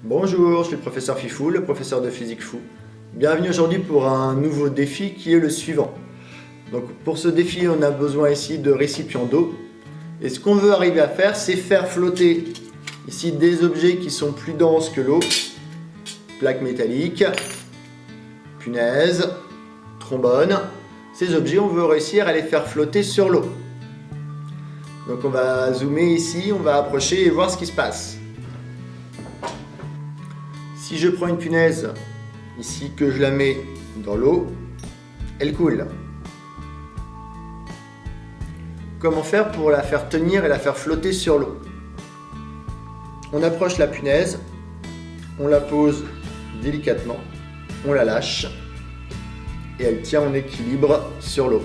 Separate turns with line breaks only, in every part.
Bonjour, je suis le professeur Fifou, le professeur de physique fou. Bienvenue aujourd'hui pour un nouveau défi qui est le suivant. Donc pour ce défi, on a besoin ici de récipients d'eau. Et ce qu'on veut arriver à faire, c'est faire flotter ici des objets qui sont plus denses que l'eau. Plaques métalliques, punaises, trombones. Ces objets, on veut réussir à les faire flotter sur l'eau. Donc on va zoomer ici, on va approcher et voir ce qui se passe. Si je prends une punaise, ici, que je la mets dans l'eau, elle coule. Comment faire pour la faire tenir et la faire flotter sur l'eau? On approche la punaise, on la pose délicatement, on la lâche et elle tient en équilibre sur l'eau.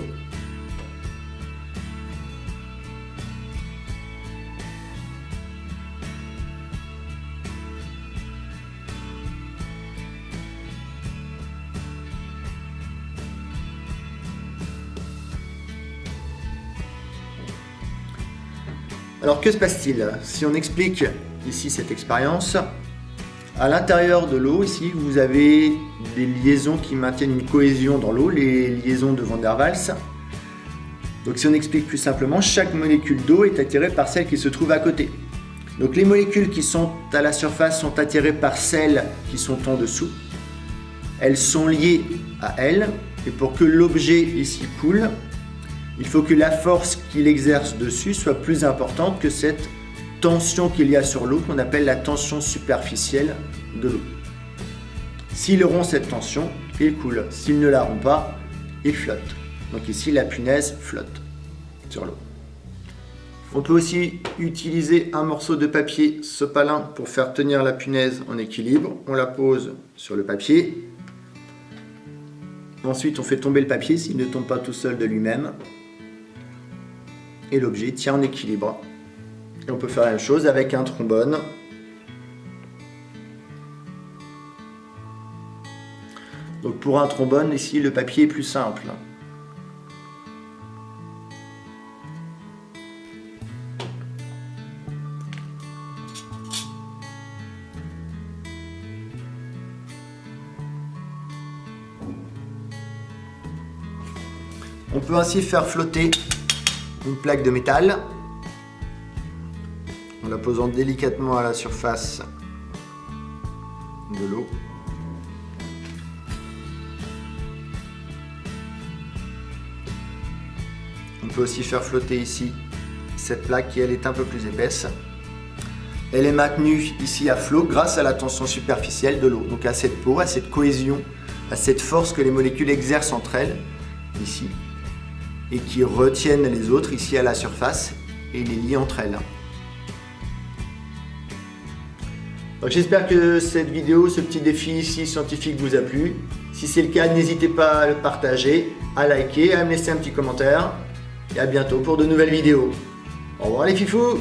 Alors que se passe-t-il? Si on explique ici cette expérience, à l'intérieur de l'eau, ici, vous avez des liaisons qui maintiennent une cohésion dans l'eau, les liaisons de Van der Waals. Donc si on explique plus simplement, chaque molécule d'eau est attirée par celle qui se trouve à côté. Donc les molécules qui sont à la surface sont attirées par celles qui sont en dessous. Elles sont liées à elles, et pour que l'objet ici coule, il faut que la force qu'il exerce dessus soit plus importante que cette tension qu'il y a sur l'eau, qu'on appelle la tension superficielle de l'eau. S'il rompt cette tension, il coule. S'il ne la rompt pas, il flotte. Donc ici, la punaise flotte sur l'eau. On peut aussi utiliser un morceau de papier sopalin pour faire tenir la punaise en équilibre. On la pose sur le papier. Ensuite, on fait tomber le papier s'il ne tombe pas tout seul de lui-même. Et l'objet tient en équilibre. Et on peut faire la même chose avec un trombone. Donc pour un trombone, ici, le papier est plus simple. On peut ainsi faire flotter une plaque de métal en la posant délicatement à la surface de l'eau. On peut aussi faire flotter ici cette plaque qui elle est un peu plus épaisse. Elle est maintenue ici à flot grâce à la tension superficielle de l'eau, donc à cette peau, à cette cohésion, à cette force que les molécules exercent entre elles ici et qui retiennent les autres ici à la surface et les lient entre elles. Donc j'espère que cette vidéo, ce petit défi ici scientifique vous a plu. Si c'est le cas, n'hésitez pas à le partager, à liker, à me laisser un petit commentaire. Et à bientôt pour de nouvelles vidéos. Au revoir les fifous!